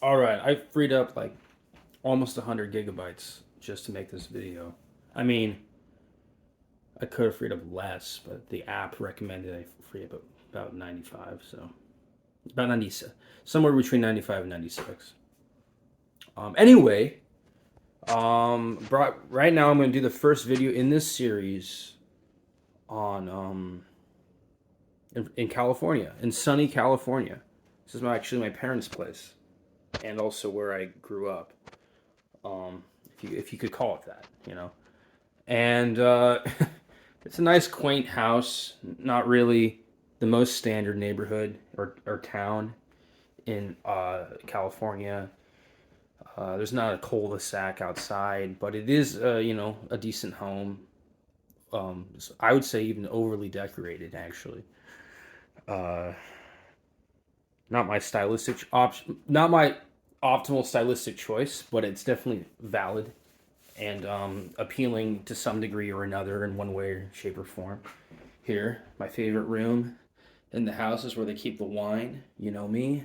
All right, I freed up like almost 100 gigabytes just to make this video. I mean, I could have freed up less, but the app recommended I free up about 95, so about 96, somewhere between 95 and 96. Anyway, right now I'm going to do the first video in this series on in California, in sunny California. This is actually my parents' place, and also where I grew up. If you could call it that, you know. And it's a nice, quaint house. Not really the most standard neighborhood or town in California. There's not a cul-de-sac outside, but it is, a decent home. I would say even overly decorated, actually. Uh, not my stylistic option, not my optimal stylistic choice, but it's definitely valid and appealing to some degree or another in one way, shape, or form. Here, my favorite room in the house is where they keep the wine. You know me.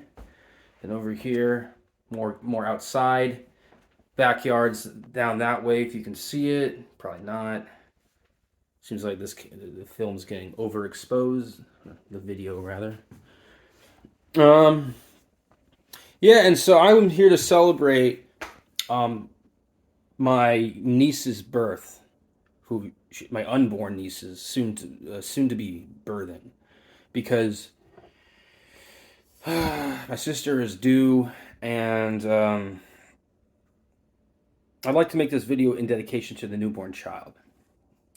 And over here, more outside. Backyards down that way, if you can see it. Probably not. Seems like the film's getting overexposed. The video, rather. Um, yeah, and so I'm here to celebrate my niece's birth, my unborn niece's soon to be birthing, because my sister is due, and I'd like to make this video in dedication to the newborn child,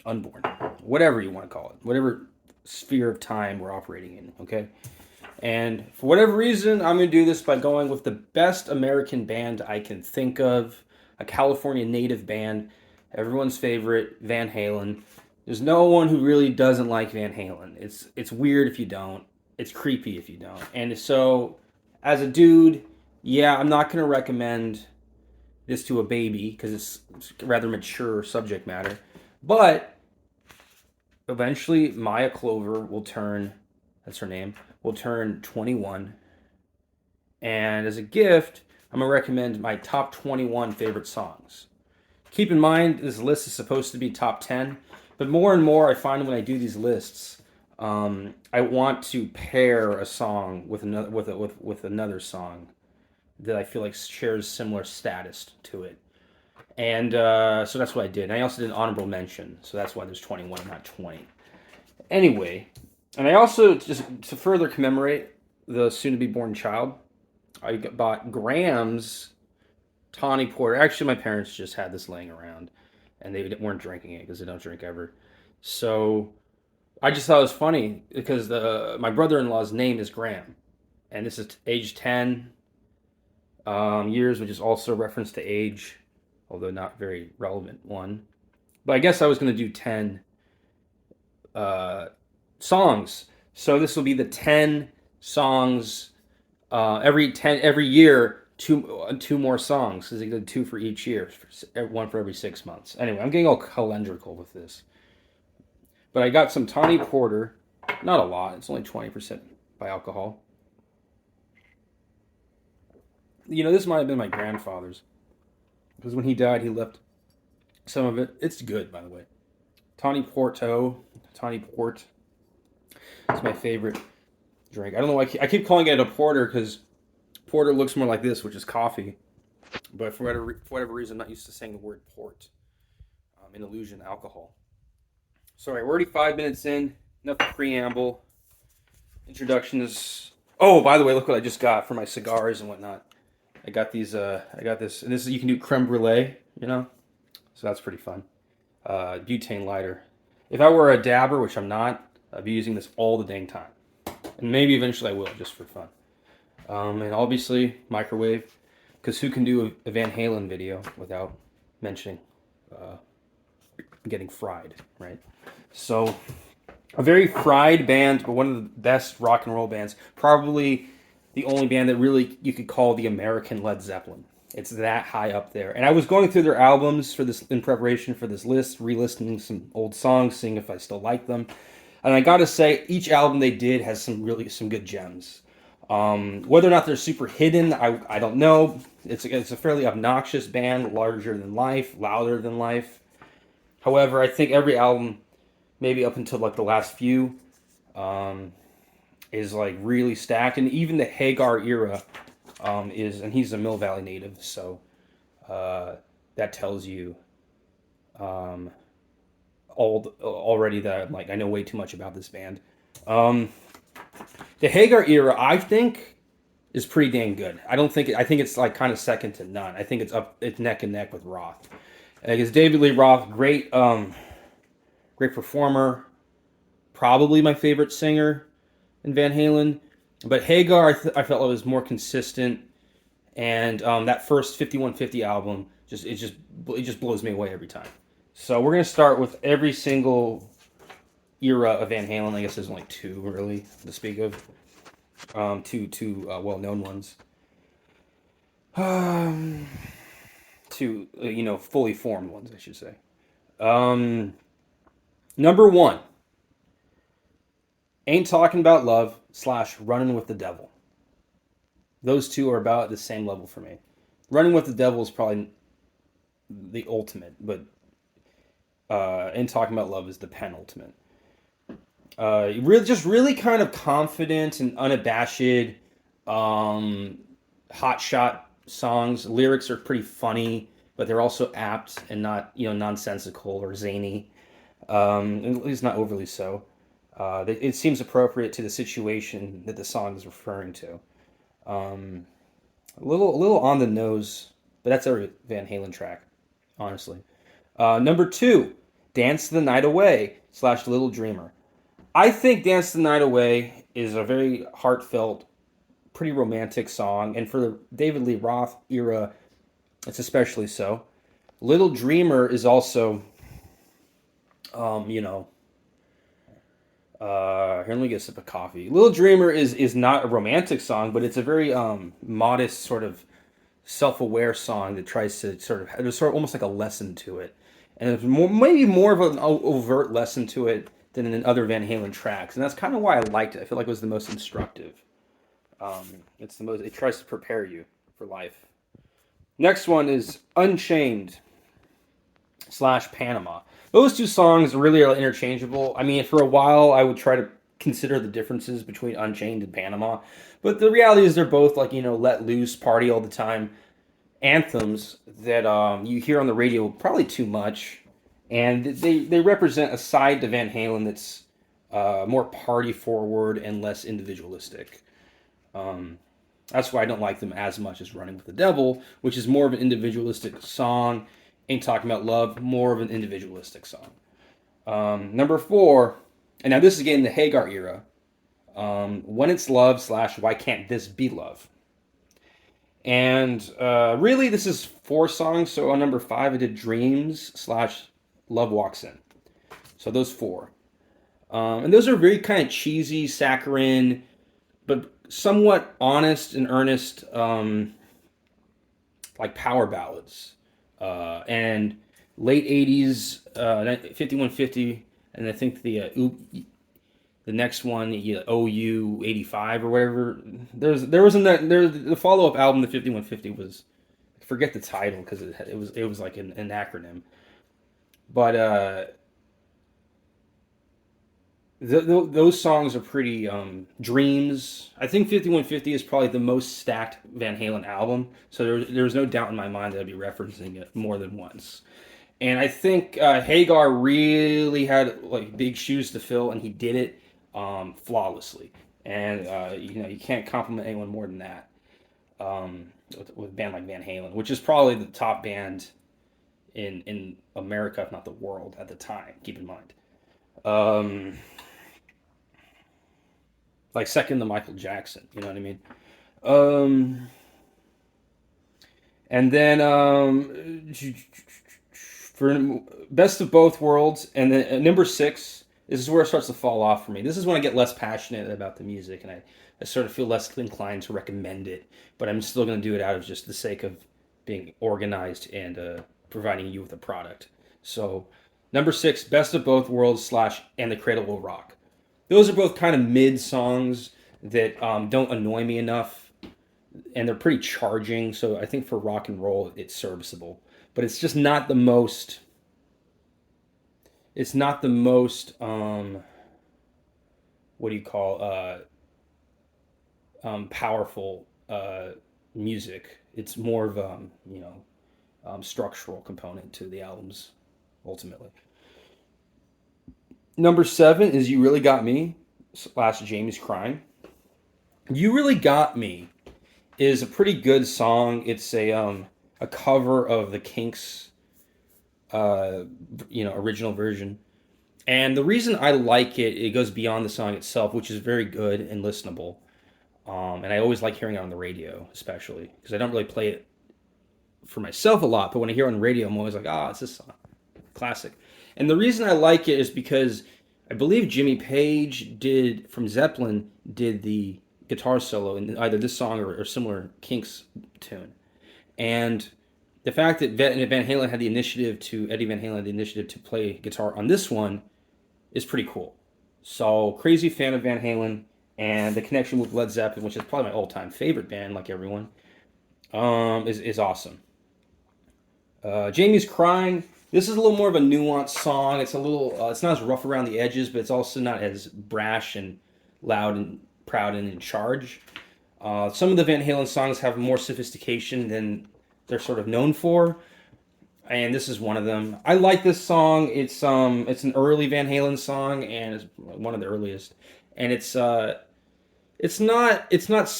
unborn, whatever you want to call it, whatever sphere of time we're operating in. Okay. And for whatever reason, I'm going to do this by going with the best American band I can think of, a California native band, everyone's favorite, Van Halen. There's no one who really doesn't like Van Halen. It's weird if you don't. It's creepy if you don't. And so, as a dude, yeah, I'm not going to recommend this to a baby because it's rather mature subject matter. But eventually, Maya Clover will turn, that's her name, will turn 21. And as a gift, I'm going to recommend my top 21 favorite songs. Keep in mind, this list is supposed to be top 10, but more and more I find when I do these lists, I want to pair a song with another song that I feel like shares similar status to it. And so that's what I did. And I also did an honorable mention, so that's why there's 21 and not 20. Anyway, and I also, just to further commemorate the soon-to-be born child, I bought Graham's Tawny Porter. Actually, my parents just had this laying around, and they weren't drinking it because they don't drink ever. So I just thought it was funny because my brother-in-law's name is Graham, and this is age 10 years, which is also a reference to age, although not very relevant one. But I guess I was going to do 10 songs. So this will be the 10 songs every year. Two more songs because they did two for each year, one for every 6 months. Anyway, I'm getting all calendrical with this. But I got some Tawny Porter, not a lot. It's only 20% by alcohol. You know, this might have been my grandfather's because when he died, he left some of it. It's good, by the way. Tawny Port. It's my favorite drink. I don't know why I keep calling it a porter because porter looks more like this, which is coffee. But for whatever reason, I'm not used to saying the word port in allusion to alcohol. Sorry, we're already 5 minutes in. Enough preamble. Introduction is. Oh, by the way, look what I just got for my cigars and whatnot. I got these. I got this, and this you can do creme brulee. You know, so that's pretty fun. Butane lighter. If I were a dabber, which I'm not, I'd be using this all the dang time. And maybe eventually I will, just for fun. And obviously, microwave. Because who can do a Van Halen video without mentioning getting fried, right? So, a very fried band, but one of the best rock and roll bands. Probably the only band that really you could call the American Led Zeppelin. It's that high up there. And I was going through their albums for this in preparation for this list, re-listening some old songs, seeing if I still like them. And I gotta say, each album they did has some good gems. Whether or not they're super hidden, I don't know. It's a fairly obnoxious band, larger than life, louder than life. However, I think every album, maybe up until like the last few, um, is like really stacked, and even the Hagar era and he's a Mill Valley native, so uh, that tells you um, already that like I know way too much about this band. Um, the Hagar era, I think, is pretty dang good. I think it's like kind of second to none. I think it's neck and neck with Roth. Because David Lee Roth, great performer, probably my favorite singer in Van Halen. But Hagar, I felt it was more consistent, and that first 5150 album it just blows me away every time. So we're gonna start with every single era of Van Halen. I guess there's only two really to speak of. Two well known ones. Um, Two fully formed ones, I should say. Um, Number one, Ain't Talking About Love / Running with the Devil. Those two are about the same level for me. Running with the Devil is probably the ultimate, but Ain't Talking About Love is the penultimate. Really kind of confident and unabashed, hot shot songs. Lyrics are pretty funny, but they're also apt and not nonsensical or zany. At least not overly so. It seems appropriate to the situation that the song is referring to. Um, a little on the nose, but that's every Van Halen track, honestly. Number two, Dance the Night Away / Little Dreamer. I think Dance the Night Away is a very heartfelt, pretty romantic song, and for the David Lee Roth era, it's especially so. Little Dreamer is also, you know, here, let me get a sip of coffee. Little Dreamer is not a romantic song, but it's a very modest, sort of self-aware song that tries to there's sort of almost like a lesson to it, and it's maybe more of an overt lesson to it than in other Van Halen tracks, and that's kind of why I liked it. I feel like it was the most instructive. It's the most. It tries to prepare you for life. Next one is Unchained / Panama. Those two songs really are interchangeable. I mean, for a while, I would try to consider the differences between Unchained and Panama, but the reality is they're both like let loose, party all the time anthems that you hear on the radio probably too much, and they represent a side to Van Halen that's more party forward and less individualistic. That's why I don't like them as much as Running with the Devil, which is more of an individualistic song. Ain't Talking About Love, more of an individualistic song. Number four, and now this is again the Hagar era. When It's Love / Why Can't This Be Love? And really, this is four songs. So on number five, I did Dreams / Love Walks In. So those four. And those are very kind of cheesy, saccharine, but somewhat honest and earnest, like power ballads. And late 80s, 5150, and I think the next one, OU 85 or whatever. The follow up album, the 5150 was, I forget the title because it was like an acronym, but those songs are pretty Dreams. I think 5150 is probably the most stacked Van Halen album, so there's no doubt in my mind that I'd be referencing it more than once. And I think Hagar really had like big shoes to fill, and he did it flawlessly. And you can't compliment anyone more than that with a band like Van Halen, which is probably the top band in America, if not the world, at the time. Keep in mind. Like second to Michael Jackson, you know what I mean? And then for Best of Both Worlds, and then number six, this is where it starts to fall off for me. This is when I get less passionate about the music, and I sort of feel less inclined to recommend it, but I'm still going to do it out of just the sake of being organized and providing you with a product. So, number six, Best of Both Worlds / And the Cradle Will Rock. Those are both kind of mid songs. that don't annoy me enough, and they're pretty charging. So I think for rock and roll, it's serviceable, but it's just not the most. It's not the most. What do you call powerful music? It's more of structural component to the albums, ultimately. Number 7 is "You Really Got Me" / Jamie's Crying. "You Really Got Me" is a pretty good song. It's a cover of the Kinks original version. And the reason I like it, it goes beyond the song itself, which is very good and listenable. And I always like hearing it on the radio, especially because I don't really play it for myself a lot. But when I hear it on the radio, I'm always like, it's this song, classic. And the reason I like it is because I believe Jimmy Page from Zeppelin did the guitar solo in either this song or similar Kinks tune. And the fact that Eddie Van Halen had the initiative to play guitar on this one is pretty cool. So crazy fan of Van Halen, and the connection with Led Zeppelin, which is probably my all-time favorite band, like everyone, is awesome. Jamie's Crying. This is a little more of a nuanced song. It's a little, it's not as rough around the edges, but it's also not as brash and loud and proud and in charge. Some of the Van Halen songs have more sophistication than they're sort of known for, and this is one of them. I like this song. It's an early Van Halen song, and it's one of the earliest. And it's not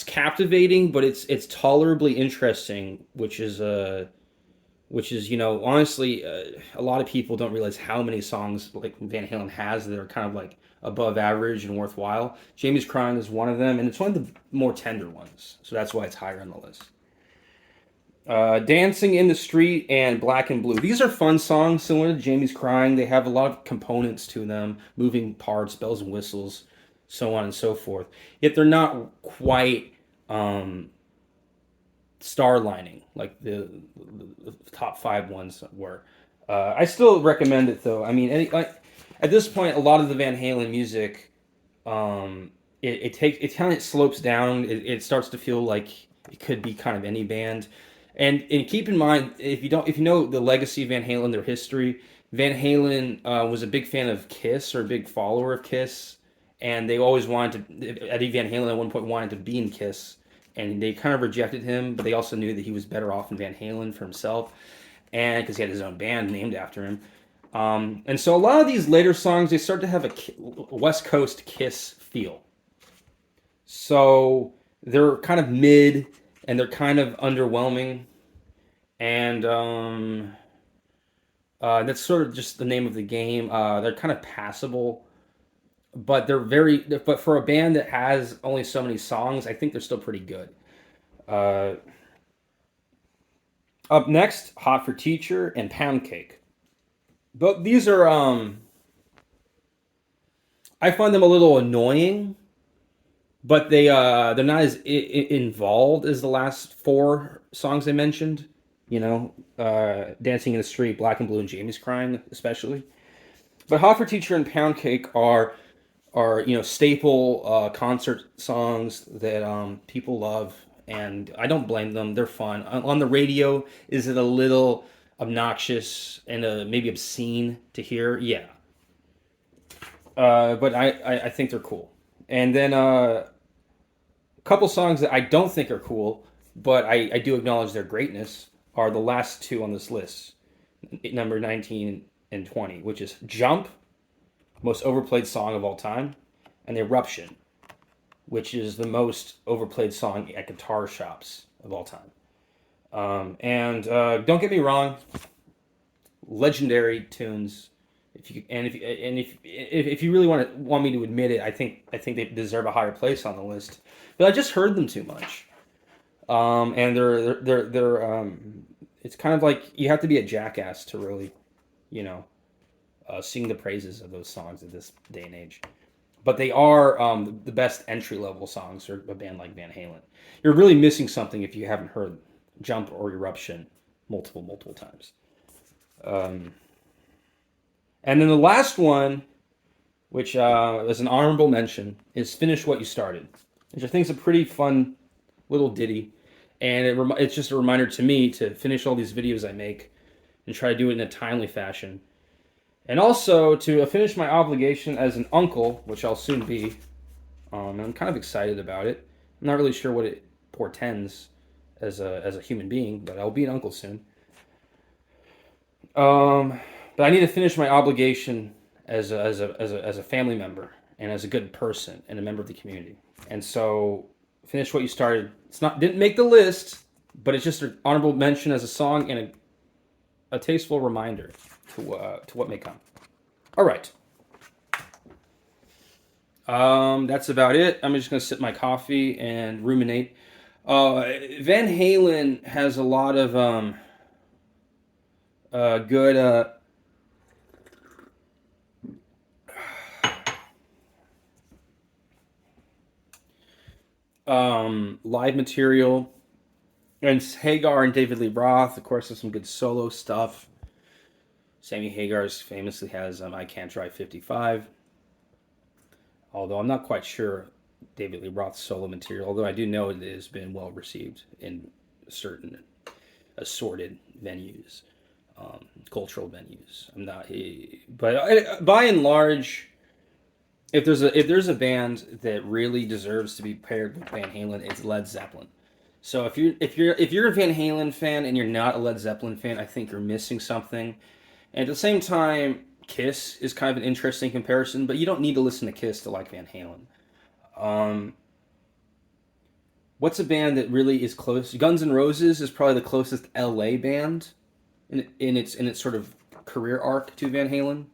captivating, but it's tolerably interesting, which is honestly, a lot of people don't realize how many songs like Van Halen has that are kind of like above average and worthwhile. Jamie's Crying is one of them, and it's one of the more tender ones, so that's why it's higher on the list. Dancing in the Street and Black and Blue. These are fun songs similar to Jamie's Crying. They have a lot of components to them, moving parts, bells and whistles, so on and so forth. Yet they're not quite star-lining like the top 5 ones were. I still recommend it, though. I mean, at this point, a lot of the Van Halen music, it kind of slopes down. It starts to feel like it could be kind of any band. And keep in mind, if you know the legacy of Van Halen, their history, Van Halen was a big fan of Kiss, or a big follower of Kiss, and they always Eddie Van Halen at one point wanted to be in Kiss, and they kind of rejected him, but they also knew that he was better off in Van Halen for himself, and because he had his own band named after him. And so a lot of these later songs, they start to have a West Coast Kiss feel. So they're kind of mid, and they're kind of underwhelming, and that's sort of just the name of the game. They're kind of passable, but but for a band that has only so many songs, I think they're still pretty good. Up next, Hot for Teacher and Pound Cake. But these are, I find them a little annoying, but they're not as involved as the last 4 songs I mentioned. Dancing in the Street, Black and Blue, and Jamie's Crying, especially. But Hot for Teacher and Pound Cake are staple concert songs that people love, and I don't blame them. They're fun. On the radio, is it a little obnoxious and maybe obscene to hear? Yeah. But I think they're cool. And then a couple songs that I don't think are cool, but I do acknowledge their greatness, are the last 2 on this list, number 19 and 20, which is Jump, most overplayed song of all time, and Eruption, which is the most overplayed song at guitar shops of all time. And don't get me wrong, legendary tunes. If you really want me to admit it, I think they deserve a higher place on the list. But I just heard them too much, and they're it's kind of like you have to be a jackass to really, sing the praises of those songs at this day and age. But they are the best entry-level songs for a band like Van Halen. You're really missing something if you haven't heard Jump or Eruption multiple times. And then the last one, which is an honorable mention, is Finish What You Started. which I think is a pretty fun little ditty. And it's just a reminder to me to finish all these videos I make and try to do it in a timely fashion. And also to finish my obligation as an uncle, which I'll soon be. And I'm kind of excited about it. I'm not really sure what it portends as a human being, but I'll be an uncle soon. But I need to finish my obligation as a family member and as a good person and a member of the community. And so finish what you started. It's not didn't make the list, but it's just an honorable mention as a song and a tasteful reminder to what may come. All right. That's about it. I'm just gonna sip my coffee and ruminate. Van Halen has a lot of good live material. And Hagar and David Lee Roth, of course, there's some good solo stuff. Sammy Hagar's famously has I Can't Drive 55. Although I'm not quite sure David Lee Roth's solo material, although I do know it has been well received in certain assorted venues, cultural venues. I'm not, but by and large, if there's a band that really deserves to be paired with Van Halen, it's Led Zeppelin. So if you're a Van Halen fan and you're not a Led Zeppelin fan, I think you're missing something. And at the same time, Kiss is kind of an interesting comparison, but you don't need to listen to Kiss to like Van Halen. Um, what's a band that really is close? Guns N' Roses is probably the closest LA band in its sort of career arc to Van Halen.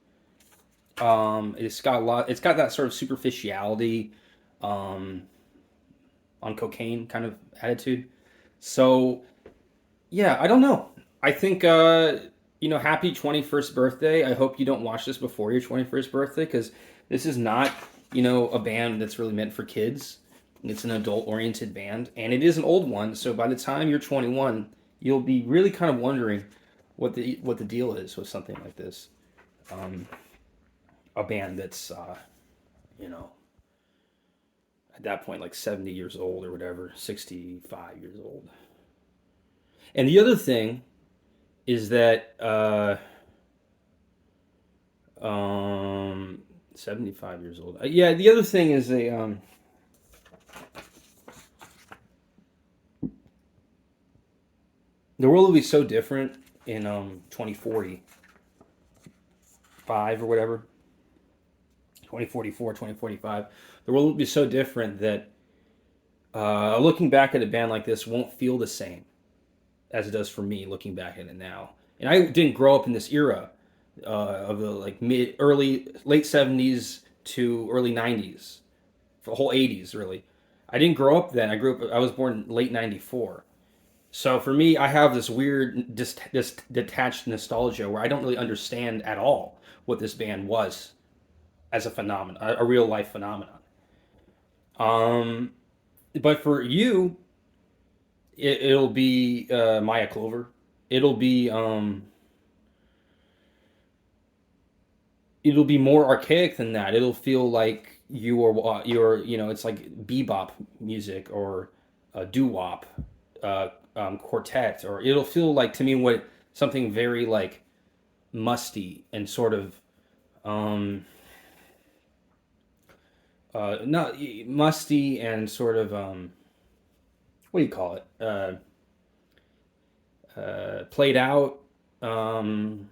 It's got a lot. It's got that sort of superficiality, um, on cocaine kind of attitude. So yeah, I don't know. I think happy 21st birthday. I hope you don't watch this before your 21st birthday because this is not a band that's really meant for kids. It's an adult-oriented band, and it is an old one. So by the time you're 21, you'll be really kind of wondering what the deal is with something like this. Um, a band that's you know at that point like 70 years old or whatever, 65 years old. And the other thing is that 75 years old. Yeah, the other thing is the world will be so different in 2045 or whatever, 2044, 2045. The world will be so different that looking back at a band like this won't feel the same as it does for me looking back at it now. And I didn't grow up in this era of the like late 70s to early 90s, for the whole 80s really. I didn't grow up then. I was born late 94. So for me, I have this weird this detached nostalgia where I don't really understand at all what this band was as a phenomenon, a real life phenomenon. Um, but for you, it'll be Maya Clover. It'll be um, it'll be more archaic than that. It'll feel like it's like bebop music or doo wop, quartet, or it'll feel like to me what something very like musty and sort of um, not musty and sort of what do you call it? Played out, um,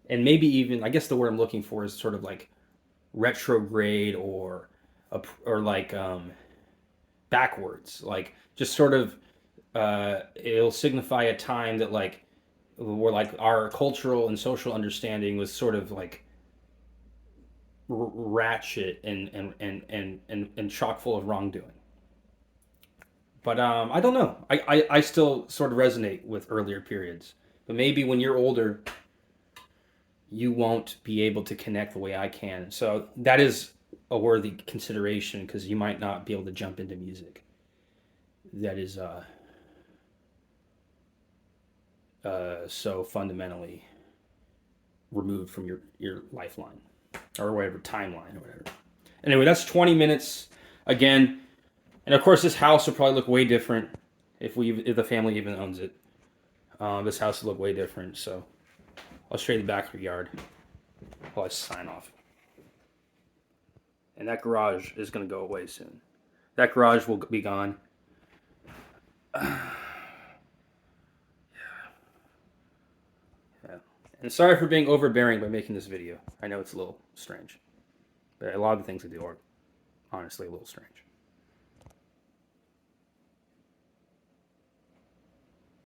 and maybe even I guess the word I'm looking for is sort of like retrograde or like backwards, like just sort of it'll signify a time that like where like our cultural and social understanding was sort of like ratchet and chock full of wrongdoing. But I don't know. I still sort of resonate with earlier periods. But maybe when you're older, you won't be able to connect the way I can. So that is a worthy consideration because you might not be able to jump into music that is so fundamentally removed from your lifeline or whatever timeline or whatever. Anyway, that's 20 minutes. Again, And of course, this house will probably look way different if the family even owns it. This house will look way different. So I'll show you the back of the yard while I sign off. And that garage is going to go away soon. That garage will be gone. Yeah. And sorry for being overbearing by making this video. I know it's a little strange. But a lot of the things I do are honestly a little strange.